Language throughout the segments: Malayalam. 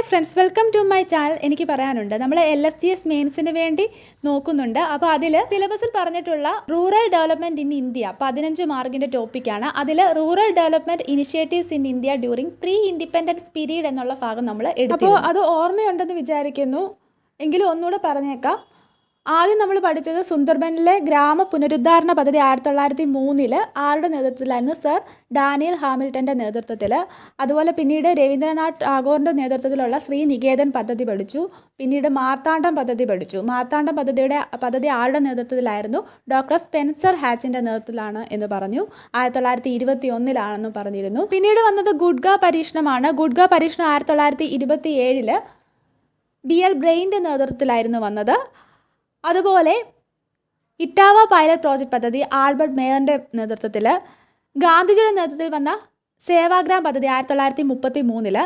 Hi friends, welcome to my channel. എനിക്ക് പറയാനുണ്ട്, നമ്മൾ LSGS മെയിൻസിന് വേണ്ടി നോക്കുന്നുണ്ട്. അപ്പോൾ അതിൽ സിലബസിൽ പറഞ്ഞിട്ടുള്ള റൂറൽ ഡെവലപ്മെൻറ്റ് ഇൻ ഇന്ത്യ 15 മാർക്കിൻ്റെ ടോപ്പിക്കാണ്. അതിൽ rural development initiatives in India during pre independence period എന്നുള്ള ഭാഗം നമ്മൾ എടുത്തു. അപ്പോൾ അത് ഓർമ്മയുണ്ടെന്ന് വിചാരിക്കുന്നു, എങ്കിലും ഒന്നുകൂടെ പറഞ്ഞേക്കാം. ആദ്യം നമ്മൾ പഠിച്ചത് സുന്ദർബനിലെ ഗ്രാമ പുനരുദ്ധാരണ പദ്ധതി 1903 ആരുടെ നേതൃത്വത്തിലായിരുന്നു? സർ ഡാനിയൽ ഹാമിൽട്ടൻ്റെ നേതൃത്വത്തിൽ. അതുപോലെ പിന്നീട് രവീന്ദ്രനാഥ് ടാഗോറിൻ്റെ നേതൃത്വത്തിലുള്ള ശ്രീനികേതൻ പദ്ധതി പഠിച്ചു. പിന്നീട് മാർത്താണ്ഡം പദ്ധതി പഠിച്ചു. മാർത്താണ്ഡം പദ്ധതി ആരുടെ നേതൃത്വത്തിലായിരുന്നു? ഡോക്ടർ സ്പെൻസർ ഹാച്ചിൻ്റെ നേതൃത്വത്തിലാണ് എന്ന് പറഞ്ഞു. 1921 പറഞ്ഞിരുന്നു. പിന്നീട് വന്നത് ഗുഡ്ഗ പരീക്ഷണമാണ്. ഗുഡ്ഗ പരീക്ഷണം 1927 BL ബ്രെയിൻ്റെ നേതൃത്വത്തിലായിരുന്നു വന്നത്. അതുപോലെ ഇട്ടാവ പൈലറ്റ് പ്രോജക്റ്റ് പദ്ധതി ആൽബർട്ട് മേയറിൻ്റെ നേതൃത്വത്തിൽ. ഗാന്ധിജിയുടെ നേതൃത്വത്തിൽ വന്ന സേവാഗ്രാം പദ്ധതി 1933.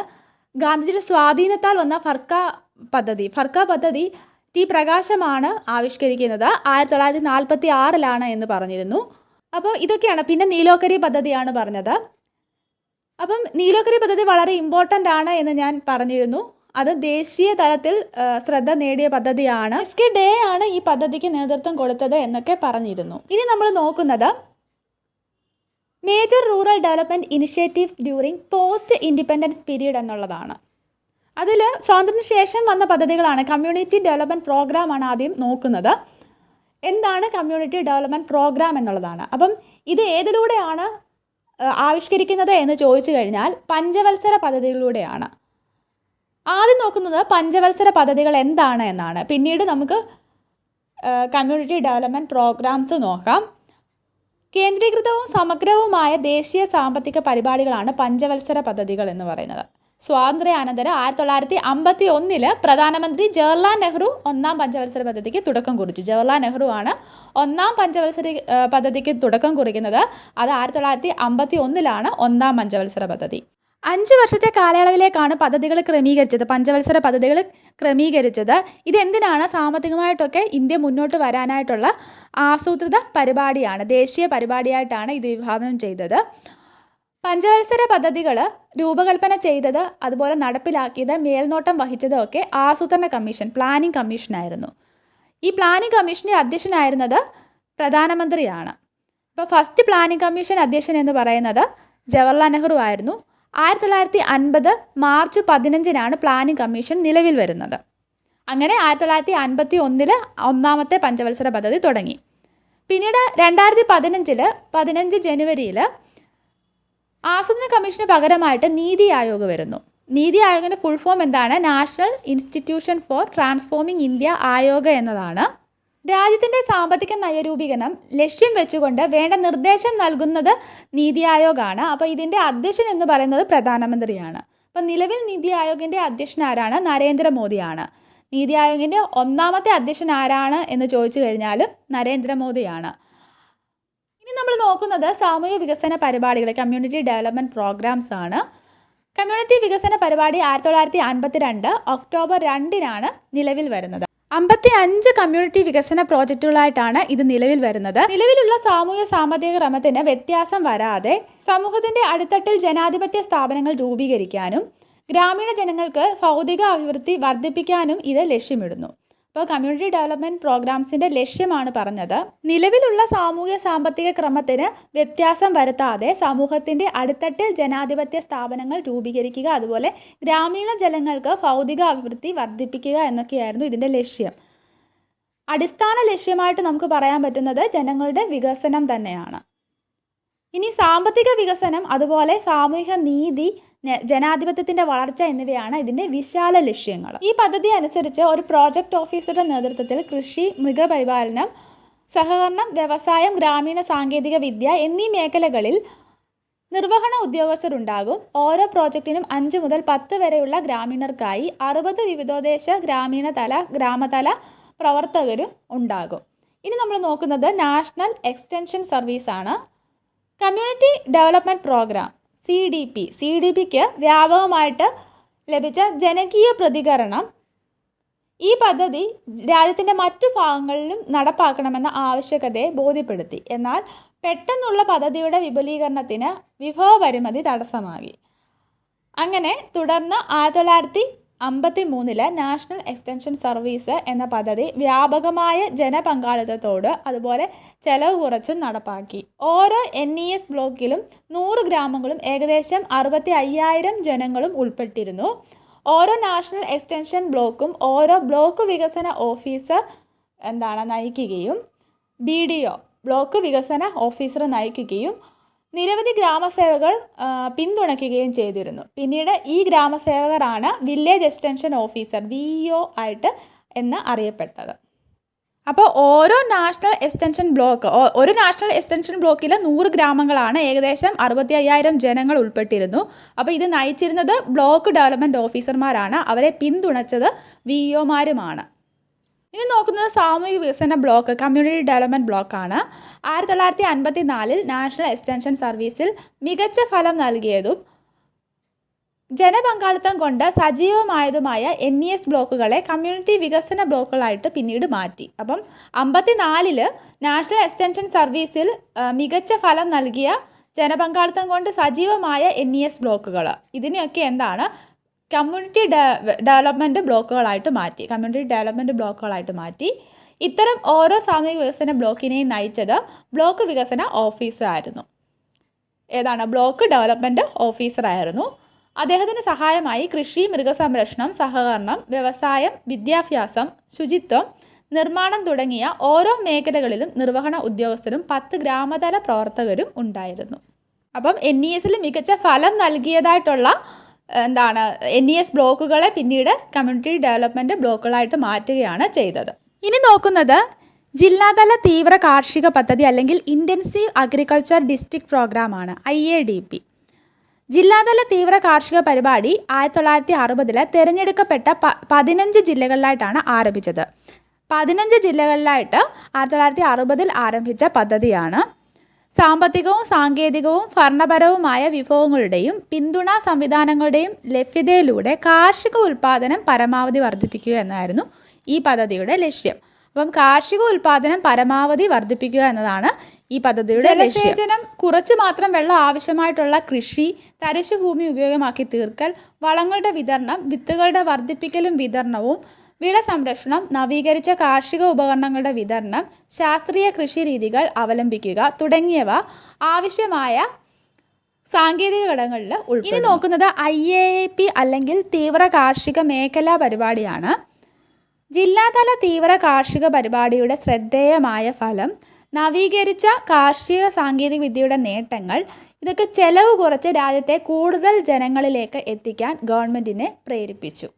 ഗാന്ധിജിയുടെ സ്വാധീനത്താൽ വന്ന ഫർക്ക പദ്ധതി ടി പ്രകാശമാണ് ആവിഷ്കരിക്കുന്നത്. 1946 എന്ന് പറഞ്ഞിരുന്നു. അപ്പോൾ ഇതൊക്കെയാണ്. പിന്നെ നീലോക്കരി പദ്ധതിയാണ് പറഞ്ഞത്. അപ്പം നീലോക്കരി പദ്ധതി വളരെ ഇമ്പോർട്ടൻ്റ് ആണ് എന്ന് ഞാൻ പറഞ്ഞിരുന്നു. അത് ദേശീയ തലത്തിൽ ശ്രദ്ധ നേടിയ പദ്ധതിയാണ്. SK ഡേ ആണ് ഈ പദ്ധതിക്ക് നേതൃത്വം കൊടുത്തത് എന്നൊക്കെ പറഞ്ഞിരുന്നു. ഇനി നമ്മൾ നോക്കുന്നത് major rural development initiatives during post independence period എന്നുള്ളതാണ്. അതിൽ സ്വാതന്ത്ര്യത്തിന് ശേഷം വന്ന പദ്ധതികളാണ്. കമ്മ്യൂണിറ്റി ഡെവലപ്മെൻറ്റ് പ്രോഗ്രാമാണ് ആദ്യം നോക്കുന്നത്. എന്താണ് കമ്മ്യൂണിറ്റി ഡെവലപ്മെൻറ്റ് പ്രോഗ്രാം എന്നുള്ളതാണ്. അപ്പം ഇത് ഏതിലൂടെയാണ് ആവിഷ്കരിക്കുന്നത് എന്ന് ചോദിച്ചു കഴിഞ്ഞാൽ പഞ്ചവത്സര പദ്ധതികളിലൂടെയാണ്. ആദ്യം നോക്കുന്നത് പഞ്ചവത്സര പദ്ധതികൾ എന്താണ് എന്നാണ്. പിന്നീട് നമുക്ക് കമ്മ്യൂണിറ്റി ഡെവലപ്മെൻറ്റ് പ്രോഗ്രാംസ് നോക്കാം. കേന്ദ്രീകൃതവും സമഗ്രവുമായ ദേശീയ സാമ്പത്തിക പരിപാടികളാണ് പഞ്ചവത്സര പദ്ധതികൾ എന്ന് പറയുന്നത്. സ്വാതന്ത്ര്യാനന്തരം 1951 പ്രധാനമന്ത്രി ജവഹർലാൽ നെഹ്റു ഒന്നാം പഞ്ചവത്സര പദ്ധതിക്ക് തുടക്കം കുറിച്ചു. ജവഹർലാൽ നെഹ്റു ആണ് ഒന്നാം പഞ്ചവത്സര പദ്ധതിക്ക് തുടക്കം കുറിക്കുന്നത്. അത് 1951 ഒന്നാം പഞ്ചവത്സര പദ്ധതി. 5 വർഷത്തെ കാലയളവിലേക്കാണ് പദ്ധതികൾ ക്രമീകരിച്ചത്, പഞ്ചവത്സര പദ്ധതികൾ ക്രമീകരിച്ചത്. ഇതെന്തിനാണ്? സാമ്പത്തികമായിട്ടൊക്കെ ഇന്ത്യ മുന്നോട്ട് വരാനായിട്ടുള്ള ആസൂത്രിത പരിപാടിയാണ്. ദേശീയ പരിപാടിയായിട്ടാണ് ഇത് വിഭാവനം ചെയ്തത്. പഞ്ചവത്സര പദ്ധതികൾ രൂപകൽപ്പന ചെയ്തത്, അതുപോലെ നടപ്പിലാക്കിയത്, മേൽനോട്ടം വഹിച്ചതും ഒക്കെ ആസൂത്രണ കമ്മീഷൻ, പ്ലാനിംഗ് കമ്മീഷനായിരുന്നു. ഈ പ്ലാനിംഗ് കമ്മീഷൻ്റെ അധ്യക്ഷനായിരുന്നത് പ്രധാനമന്ത്രിയാണ്. ഇപ്പോൾ ഫസ്റ്റ് പ്ലാനിംഗ് കമ്മീഷൻ അധ്യക്ഷൻ എന്ന് പറയുന്നത് ജവഹർലാൽ നെഹ്റു ആയിരുന്നു. 1950 മാർച്ച് 15 പ്ലാനിംഗ് കമ്മീഷൻ നിലവിൽ വരുന്നത്. അങ്ങനെ 1951 ഒന്നാമത്തെ പഞ്ചവത്സര പദ്ധതി തുടങ്ങി. പിന്നീട് 2015 15 ജനുവരിയിൽ ആസൂത്രണ കമ്മീഷന് പകരമായിട്ട് നീതി ആയോഗ് വരുന്നു. നീതി ആയോഗിൻ്റെ ഫുൾ ഫോം എന്താണ്? National institution for transforming India Aayog എന്നതാണ്. രാജ്യത്തിൻ്റെ സാമ്പത്തിക നയരൂപീകരണം ലക്ഷ്യം വെച്ചുകൊണ്ട് വേണ്ട നിർദ്ദേശം നൽകുന്നത് നീതി ആയോഗാണ്. അപ്പോൾ ഇതിൻ്റെ അധ്യക്ഷൻ എന്ന് പറയുന്നത് പ്രധാനമന്ത്രിയാണ്. അപ്പോൾ നിലവിൽ നീതി ആയോഗിൻ്റെ അധ്യക്ഷൻ ആരാണ്? നരേന്ദ്രമോദിയാണ്. നീതി ആയോഗിൻ്റെ ഒന്നാമത്തെ അധ്യക്ഷൻ ആരാണ് എന്ന് ചോദിച്ചു കഴിഞ്ഞാലും നരേന്ദ്രമോദിയാണ്. ഇനി നമ്മൾ നോക്കുന്നത് സാമൂഹിക വികസന പരിപാടികൾ, കമ്മ്യൂണിറ്റി ഡെവലപ്മെൻറ്റ് പ്രോഗ്രാംസ് ആണ്. കമ്മ്യൂണിറ്റി വികസന പരിപാടി 1952 ഒക്ടോബർ 2 നിലവിൽ വരുന്നത്. 55 കമ്മ്യൂണിറ്റി വികസന പ്രോജക്റ്റുകളായിട്ടാണ് ഇത് നിലവിൽ വരുന്നത്. നിലവിലുള്ള സാമൂഹ്യ സാമ്പത്തിക ക്രമത്തിന് വ്യത്യാസം വരാതെ സമൂഹത്തിൻ്റെ അടിത്തട്ടിൽ ജനാധിപത്യ സ്ഥാപനങ്ങൾ രൂപീകരിക്കാനും ഗ്രാമീണ ജനങ്ങൾക്ക് ഭൗതിക അഭിവൃദ്ധി വർദ്ധിപ്പിക്കാനും ഇത് ലക്ഷ്യമിടുന്നു. അപ്പോൾ കമ്മ്യൂണിറ്റി ഡെവലപ്മെൻറ്റ് പ്രോഗ്രാംസിൻ്റെ ലക്ഷ്യമാണ് പറഞ്ഞത്. നിലവിലുള്ള സാമൂഹ്യ സാമ്പത്തിക ക്രമത്തിന് വ്യത്യാസം വരുത്താതെ സമൂഹത്തിൻ്റെ അടിത്തട്ടിൽ ജനാധിപത്യ സ്ഥാപനങ്ങൾ രൂപീകരിക്കുക, അതുപോലെ ഗ്രാമീണ ജനങ്ങൾക്ക് ഭൗതിക അഭിവൃദ്ധി വർദ്ധിപ്പിക്കുക എന്നൊക്കെയായിരുന്നു ഇതിൻ്റെ ലക്ഷ്യം. അടിസ്ഥാന ലക്ഷ്യമായിട്ട് നമുക്ക് പറയാൻ പറ്റുന്നത് ജനങ്ങളുടെ വികസനം തന്നെയാണ്. ഇനി സാമ്പത്തിക വികസനം, അതുപോലെ സാമൂഹിക നീതി, ജനാധിപത്യത്തിൻ്റെ വളർച്ച എന്നിവയാണ് ഇതിൻ്റെ വിശാല ലക്ഷ്യങ്ങൾ. ഈ പദ്ധതി അനുസരിച്ച് ഒരു പ്രോജക്റ്റ് ഓഫീസറുടെ നേതൃത്വത്തിൽ കൃഷി, മൃഗപരിപാലനം, സഹകരണം, വ്യവസായം, ഗ്രാമീണ സാങ്കേതിക വിദ്യ എന്നീ മേഖലകളിൽ നിർവഹണ ഉദ്യോഗസ്ഥരുണ്ടാകും. ഓരോ പ്രോജക്റ്റിനും 5 മുതൽ 10 വരെയുള്ള ഗ്രാമീണർക്കായി 60 വിവിധോദ്ദേശ ഗ്രാമതല പ്രവർത്തകരും ഉണ്ടാകും. ഇനി നമ്മൾ നോക്കുന്നത് നാഷണൽ എക്സ്റ്റൻഷൻ സർവീസ് ആണ്. കമ്മ്യൂണിറ്റി ഡെവലപ്മെൻറ്റ് പ്രോഗ്രാം CDPക്ക് വ്യാപകമായിട്ട് ലഭിച്ച ജനകീയ പ്രതികരണം ഈ പദ്ധതി രാജ്യത്തിൻ്റെ മറ്റു ഭാഗങ്ങളിലും നടപ്പാക്കണമെന്ന ആവശ്യകതയെ ബോധ്യപ്പെടുത്തി. എന്നാൽ പെട്ടെന്നുള്ള പദ്ധതിയുടെ വിപുലീകരണത്തിന് വിഭവപരിമിതി തടസ്സമാക്കി. അങ്ങനെ തുടർന്ന് 1953 നാഷണൽ എക്സ്റ്റൻഷൻ സർവീസ് എന്ന പദ്ധതി വ്യാപകമായ ജനപങ്കാളിത്തത്തോട് അതുപോലെ ചെലവ് കുറച്ചും നടപ്പാക്കി. ഓരോ NES ബ്ലോക്കിലും 100 ഗ്രാമങ്ങളും ഏകദേശം 65,000 ജനങ്ങളും ഉൾപ്പെട്ടിരുന്നു. ഓരോ നാഷണൽ എക്സ്റ്റൻഷൻ ബ്ലോക്കും ഓരോ ബ്ലോക്ക് വികസന ഓഫീസർ നയിക്കുകയും BDO ബ്ലോക്ക് വികസന ഓഫീസർ നയിക്കുകയും നിരവധി ഗ്രാമസേവകൾ പിന്തുണയ്ക്കുകയും ചെയ്തിരുന്നു. പിന്നീട് ഈ ഗ്രാമസേവകരാണ് വില്ലേജ് എക്സ്റ്റൻഷൻ ഓഫീസർ VEO ആയിട്ട് എന്ന് അറിയപ്പെട്ടത്. അപ്പോൾ ഒരു നാഷണൽ എക്സ്റ്റൻഷൻ ബ്ലോക്കിൽ 100 ഗ്രാമങ്ങളാണ്, ഏകദേശം 65,000 ജനങ്ങൾ ഉൾപ്പെട്ടിരുന്നു. അപ്പോൾ ഇത് നയിച്ചിരുന്നത് ബ്ലോക്ക് ഡെവലപ്മെൻറ്റ് ഓഫീസർമാരാണ്, അവരെ പിന്തുണച്ചത് VEOമാരുമാണ്. ഇനി നോക്കുന്നത് സാമൂഹിക വികസന ബ്ലോക്ക്, കമ്മ്യൂണിറ്റി ഡെവലപ്മെൻറ്റ് ബ്ലോക്കാണ്. 1954 നാഷണൽ എക്സ്റ്റൻഷൻ സർവീസിൽ മികച്ച ഫലം നൽകിയതും ജനപങ്കാളിത്തം കൊണ്ട് സജീവമായതുമായ NES ബ്ലോക്കുകളെ കമ്മ്യൂണിറ്റി വികസന ബ്ലോക്കുകളായിട്ട് പിന്നീട് മാറ്റി. അപ്പം 1954 നാഷണൽ എക്സ്റ്റൻഷൻ സർവീസിൽ മികച്ച ഫലം നൽകിയ ജനപങ്കാളിത്തം കൊണ്ട് സജീവമായ NES ബ്ലോക്കുകൾ, ഇതിനെയൊക്കെ കമ്മ്യൂണിറ്റി ഡെവലപ്മെൻറ്റ് ബ്ലോക്കുകളായിട്ട് മാറ്റി. ഇത്തരം ഓരോ സാമൂഹിക വികസന ബ്ലോക്കിനെയും നയിച്ചത് ബ്ലോക്ക് വികസന ഓഫീസറായിരുന്നു. Block development ഓഫീസറായിരുന്നു. അദ്ദേഹത്തിന് സഹായമായി കൃഷി, മൃഗസംരക്ഷണം, സഹകരണം, വ്യവസായം, വിദ്യാഭ്യാസം, ശുചിത്വം, നിർമ്മാണം തുടങ്ങിയ ഓരോ മേഖലകളിലും നിർവഹണ ഉദ്യോഗസ്ഥരും 10 ഗ്രാമതല പ്രവർത്തകരും ഉണ്ടായിരുന്നു. അപ്പം NESൽ മികച്ച ഫലം നൽകിയതായിട്ടുള്ള NES ബ്ലോക്കുകളെ പിന്നീട് കമ്മ്യൂണിറ്റി ഡെവലപ്മെൻറ്റ് ബ്ലോക്കുകളായിട്ട് മാറ്റുകയാണ് ചെയ്തത്. ഇനി നോക്കുന്നത് ജില്ലാതല തീവ്ര കാർഷിക പദ്ധതി അല്ലെങ്കിൽ ഇൻറ്റൻസീവ് അഗ്രികൾച്ചർ ഡിസ്ട്രിക്ട് പ്രോഗ്രാമാണ്, IADP. ജില്ലാതല തീവ്ര കാർഷിക പരിപാടി 1960 തിരഞ്ഞെടുക്കപ്പെട്ട 15 ജില്ലകളിലായിട്ടാണ് ആരംഭിച്ചത്. 15 ജില്ലകളിലായിട്ട് 1960 ആരംഭിച്ച പദ്ധതിയാണ്. സാമ്പത്തികവും സാങ്കേതികവും ഭരണപരവുമായ വിഭവങ്ങളുടെയും പിന്തുണാ സംവിധാനങ്ങളുടെയും ലഭ്യതയിലൂടെ കാർഷിക ഉൽപ്പാദനം പരമാവധി വർദ്ധിപ്പിക്കുക എന്നായിരുന്നു ഈ പദ്ധതിയുടെ ലക്ഷ്യം. അപ്പം കാർഷിക ഉൽപ്പാദനം പരമാവധി വർദ്ധിപ്പിക്കുക എന്നതാണ് ഈ പദ്ധതിയുടെ ലക്ഷ്യം. ജലസേചനം, കുറച്ച് മാത്രം വെള്ളം ആവശ്യമായിട്ടുള്ള കൃഷി, തരിശുഭൂമി ഉപയോഗമാക്കി തീർക്കൽ, വളങ്ങളുടെ വിതരണം, വിത്തുകളുടെ വർദ്ധിപ്പിക്കലും വിതരണവും, വിള സംരക്ഷണം, നവീകരിച്ച കാർഷിക ഉപകരണങ്ങളുടെ വിതരണം, ശാസ്ത്രീയ കൃഷി രീതികൾ അവലംബിക്കുക തുടങ്ങിയവ ആവശ്യമായ സാങ്കേതിക ഘടകങ്ങളിൽ ഉൾപ്പെടുന്നു. ഇനി നോക്കുന്നത് IAAP അല്ലെങ്കിൽ തീവ്ര കാർഷിക മേഖലാ പരിപാടിയാണ്. ജില്ലാതല തീവ്ര കാർഷിക പരിപാടിയുടെ ശ്രദ്ധേയമായ ഫലം നവീകരിച്ച കാർഷിക സാങ്കേതിക വിദ്യയുടെ നേട്ടങ്ങൾ, ഇതൊക്കെ ചെലവ് കുറച്ച് രാജ്യത്തെ കൂടുതൽ ജനങ്ങളിലേക്ക് എത്തിക്കാൻ ഗവൺമെൻറ്റിനെ പ്രേരിപ്പിച്ചു.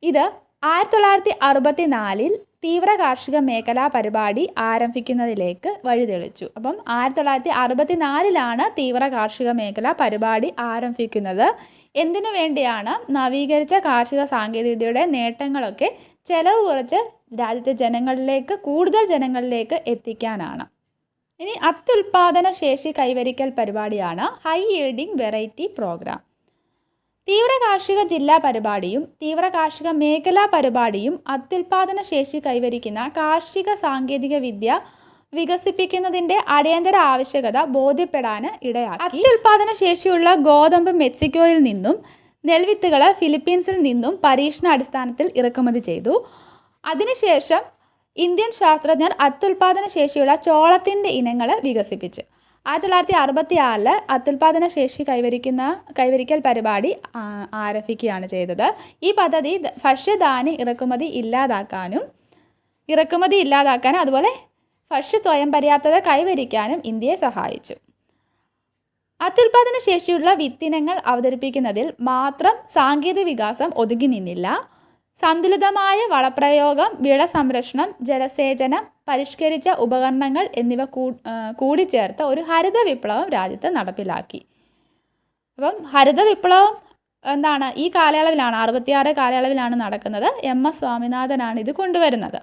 ഇത് 1964 തീവ്ര കാർഷിക മേഖലാ പരിപാടി ആരംഭിക്കുന്നതിലേക്ക് വഴിതെളിച്ചു. അപ്പം 1964 തീവ്ര കാർഷിക മേഖലാ പരിപാടി ആരംഭിക്കുന്നത്. എന്തിനു വേണ്ടിയാണ്? നവീകരിച്ച കാർഷിക സാങ്കേതികവിദ്യയുടെ നേട്ടങ്ങളൊക്കെ ചെലവ് കുറച്ച് രാജ്യത്തെ കൂടുതൽ ജനങ്ങളിലേക്ക് എത്തിക്കാനാണ്. ഇനി അത്യുൽപാദന ശേഷി കൈവരിക്കൽ പരിപാടിയാണ് ഹൈ യീൽഡിംഗ് വെറൈറ്റി പ്രോഗ്രാം. തീവ്ര കാർഷിക ജില്ലാ പരിപാടിയും തീവ്ര കാർഷിക മേഖലാ പരിപാടിയും അത്യുൽപാദന ശേഷി കൈവരിക്കുന്ന കാർഷിക സാങ്കേതിക വിദ്യ വികസിപ്പിക്കുന്നതിൻ്റെ അടിയന്തര ആവശ്യകത ബോധ്യപ്പെടാൻ ഇടയാക്കി. അത്യുൽപാദന ശേഷിയുള്ള ഗോതമ്പ് മെക്സിക്കോയിൽ നിന്നും, നെൽവിത്തുകൾ ഫിലിപ്പീൻസിൽ നിന്നും പരീക്ഷണാടിസ്ഥാനത്തിൽ ഇറക്കുമതി ചെയ്തു. അതിനുശേഷം ഇന്ത്യൻ ശാസ്ത്രജ്ഞർ അത്യുൽപാദന ശേഷിയുള്ള ചോളത്തിൻ്റെ ഇനങ്ങൾ വികസിപ്പിച്ചു. 1966 അത്യുൽപാദന ശേഷി കൈവരിക്കൽ പരിപാടി ആരംഭിക്കുകയാണ് ചെയ്തത്. ഈ പദ്ധതി ഭക്ഷ്യധാന്യ ഇറക്കുമതി ഇല്ലാതാക്കാനും അതുപോലെ ഭക്ഷ്യ സ്വയം പര്യാപ്തത കൈവരിക്കാനും ഇന്ത്യയെ സഹായിച്ചു. അത്യുൽപാദന ശേഷിയുള്ള വിത്തിനങ്ങൾ അവതരിപ്പിക്കുന്നതിൽ മാത്രം സാങ്കേതിക വികാസം ഒതുങ്ങി നിന്നില്ല. സന്തുലിതമായ വളപ്രയോഗം, വിള സംരക്ഷണം, ജലസേചനം, പരിഷ്കരിച്ച ഉപകരണങ്ങൾ എന്നിവ കൂടിച്ചേർത്ത് ഒരു ഹരിത വിപ്ലവം രാജ്യത്ത് നടപ്പിലാക്കി. അപ്പം ഹരിത വിപ്ലവം ഈ കാലയളവിലാണ്, 66 കാലയളവിലാണ് നടക്കുന്നത്. MS സ്വാമിനാഥനാണ് ഇത് കൊണ്ടുവരുന്നത്.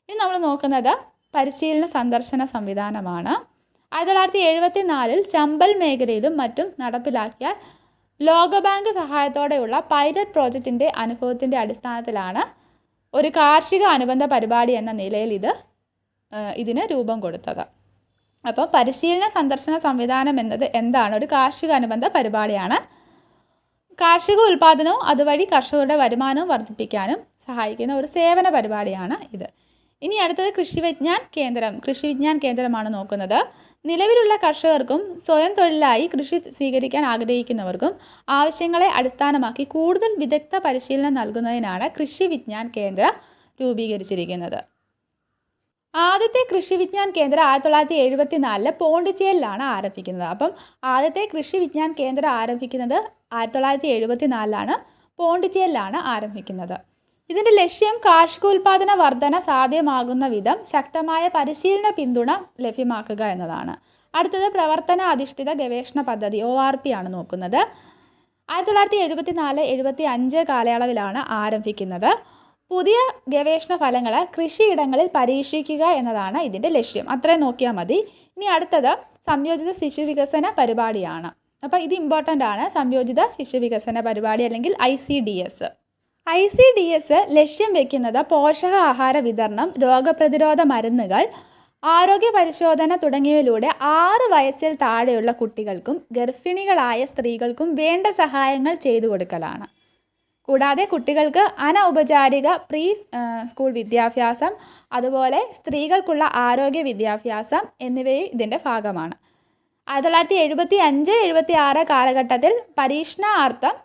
ഇനി നമ്മൾ നോക്കുന്നത് പരിശീലന സന്ദർശന സംവിധാനമാണ്. 1974 ചമ്പൽ മേഖലയിലും മറ്റും നടപ്പിലാക്കിയ ലോകബാങ്ക് സഹായത്തോടെയുള്ള പൈലറ്റ് പ്രോജക്റ്റിൻ്റെ അനുഭവത്തിൻ്റെ അടിസ്ഥാനത്തിലാണ് ഒരു കാർഷിക അനുബന്ധ പരിപാടി എന്ന നിലയിൽ ഇതിന് രൂപം കൊടുത്തത്. അപ്പോൾ പരിശീലന സന്ദർശന സംവിധാനം എന്നത് എന്താണ്? ഒരു കാർഷിക അനുബന്ധ പരിപാടിയാണ്. കാർഷിക ഉൽപ്പാദനവും അതുവഴി കർഷകരുടെ വരുമാനവും വർദ്ധിപ്പിക്കാനും സഹായിക്കുന്ന ഒരു സേവന പരിപാടിയാണ് ഇത്. ഇനി അടുത്തത് കൃഷി വിജ്ഞാൻ കേന്ദ്രമാണ് നോക്കുന്നത്. നിലവിലുള്ള കർഷകർക്കും സ്വയം തൊഴിലായി കൃഷി സ്വീകരിക്കാൻ ആഗ്രഹിക്കുന്നവർക്കും ആവശ്യങ്ങളെ അടിസ്ഥാനമാക്കി കൂടുതൽ വിദഗ്ധ പരിശീലനം നൽകുന്നതിനാണ് കൃഷി വിജ്ഞാൻ കേന്ദ്രം രൂപീകരിച്ചിരിക്കുന്നത്. ആദ്യത്തെ കൃഷി വിജ്ഞാൻ കേന്ദ്രം 1974 പോണ്ടിച്ചേരിയിലാണ് ആരംഭിക്കുന്നത്. അപ്പം ആദ്യത്തെ കൃഷി വിജ്ഞാൻ കേന്ദ്രം ആരംഭിക്കുന്നത് 1974 പോണ്ടിച്ചേരിയിലാണ് ആരംഭിക്കുന്നത്. ഇതിൻ്റെ ലക്ഷ്യം കാർഷികോൽപാദന വർധന സാധ്യമാകുന്ന വിധം ശക്തമായ പരിശീലന പിന്തുണ ലഭ്യമാക്കുക എന്നതാണ്. അടുത്തത് പ്രവർത്തന അധിഷ്ഠിത ഗവേഷണ പദ്ധതി ORP ആണ് നോക്കുന്നത്. 1974-75 കാലയളവിലാണ് ആരംഭിക്കുന്നത്. പുതിയ ഗവേഷണ ഫലങ്ങൾ കൃഷിയിടങ്ങളിൽ പരീക്ഷിക്കുക എന്നതാണ് ഇതിൻ്റെ ലക്ഷ്യം. അത്രയും നോക്കിയാൽ മതി. ഇനി അടുത്തത് സംയോജിത ശിശു വികസന പരിപാടിയാണ്. അപ്പോൾ ഇത് ഇമ്പോർട്ടൻ്റ് ആണ്. സംയോജിത ശിശു വികസന പരിപാടി അല്ലെങ്കിൽ ICDS ലക്ഷ്യം വയ്ക്കുന്നത് പോഷകാഹാര വിതരണം, രോഗപ്രതിരോധ മരുന്നുകൾ, ആരോഗ്യ പരിശോധന തുടങ്ങിയവയിലൂടെ 6 വയസ്സിൽ താഴെയുള്ള കുട്ടികൾക്കും ഗർഭിണികളായ സ്ത്രീകൾക്കും വേണ്ട സഹായങ്ങൾ ചെയ്തു കൊടുക്കലാണ്. കൂടാതെ കുട്ടികൾക്ക് അനൗപചാരിക പ്രീ സ്കൂൾ വിദ്യാഭ്യാസം, അതുപോലെ സ്ത്രീകൾക്കുള്ള ആരോഗ്യ വിദ്യാഭ്യാസം എന്നിവയും ഇതിൻ്റെ ഭാഗമാണ്. 1975-76 കാലഘട്ടത്തിൽ പരീക്ഷണാർത്ഥം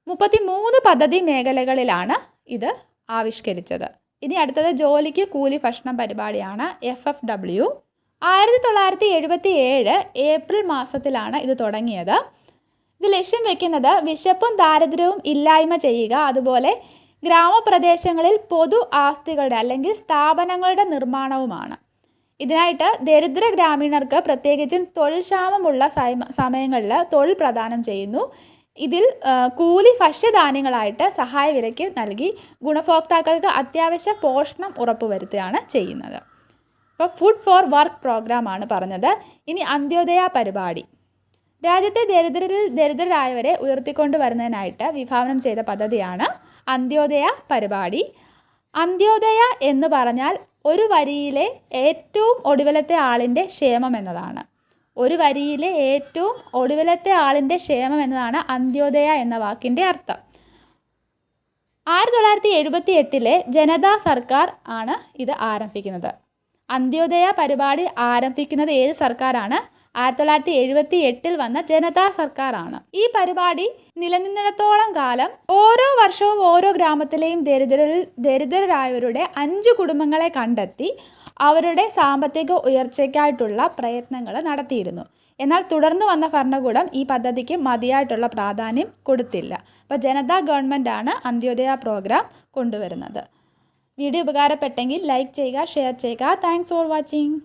33 പദ്ധതി മേഖലകളിലാണ് ഇത് ആവിഷ്കരിച്ചത്. ഇനി അടുത്തത് ജോലിക്ക് കൂലി ഭക്ഷണം പരിപാടിയാണ് FFW. 1977 ഏപ്രിൽ മാസത്തിലാണ് ഇത് തുടങ്ങിയത്. ഇത് ലക്ഷ്യം വയ്ക്കുന്നത് വിശപ്പും ദാരിദ്ര്യവും ഇല്ലായ്മ ചെയ്യുക, അതുപോലെ ഗ്രാമപ്രദേശങ്ങളിൽ പൊതു ആസ്തികളുടെ അല്ലെങ്കിൽ സ്ഥാപനങ്ങളുടെ നിർമ്മാണവുമാണ്. ഇതിനായിട്ട് ദരിദ്ര ഗ്രാമീണർക്ക് പ്രത്യേകിച്ചും തൊഴിൽ ക്ഷാമമുള്ള സമയങ്ങളിൽ തൊഴിൽ പ്രദാനം ചെയ്യുന്നു. ഇതിൽ കൂലി ഭക്ഷ്യധാന്യങ്ങളായിട്ട് സഹായ വിലയ്ക്ക് നൽകി ഗുണഭോക്താക്കൾക്ക് അത്യാവശ്യ പോഷണം ഉറപ്പുവരുത്തുകയാണ് ചെയ്യുന്നത്. അപ്പോൾ ഫുഡ് ഫോർ വർക്ക് പ്രോഗ്രാമാണ് പറഞ്ഞത്. ഇനി അന്ത്യോദയ പരിപാടി. രാജ്യത്തെ ദരിദ്രരായവരെ ഉയർത്തിക്കൊണ്ടുവരുന്നതിനായിട്ട് വിഭാവനം ചെയ്ത പദ്ധതിയാണ് അന്ത്യോദയ പരിപാടി. അന്ത്യോദയ എന്ന് പറഞ്ഞാൽ ഒരു വരിയിലെ ഏറ്റവും ഒടുവിലത്തെ ആളിൻ്റെ ക്ഷേമം എന്നതാണ്. ഒരു വരിയിലെ ഏറ്റവും ഒടുവിലത്തെ ആളിൻ്റെ ക്ഷേമം എന്നതാണ് അന്ത്യോദയ എന്ന വാക്കിൻ്റെ അർത്ഥം. 1978 ജനതാ സർക്കാർ ആണ് ഇത് ആരംഭിക്കുന്നത്. അന്ത്യോദയ പരിപാടി ആരംഭിക്കുന്നത് ഏത് സർക്കാരാണ്? 1978 വന്ന ജനതാ സർക്കാരാണ്. ഈ പരിപാടി നിലനിന്നിടത്തോളം കാലം ഓരോ വർഷവും ഓരോ ഗ്രാമത്തിലെയും ദരിദ്രരായവരുടെ 5 കുടുംബങ്ങളെ കണ്ടെത്തി അവരുടെ സാമ്പത്തിക ഉയർച്ചയ്ക്കായിട്ടുള്ള പ്രയത്നങ്ങൾ നടത്തിയിരുന്നു. എന്നാൽ തുടർന്ന് വന്ന ഭരണകൂടം ഈ പദ്ധതിക്ക് മതിയായിട്ടുള്ള പ്രാധാന്യം കൊടുത്തില്ല. അപ്പോൾ ജനതാ ഗവൺമെൻറ്റാണ് അന്ത്യോദയ പ്രോഗ്രാം കൊണ്ടുവരുന്നത്. വീഡിയോ ഉപകാരപ്പെട്ടെങ്കിൽ ലൈക്ക് ചെയ്യുക, ഷെയർ ചെയ്യുക. Thanks for watching.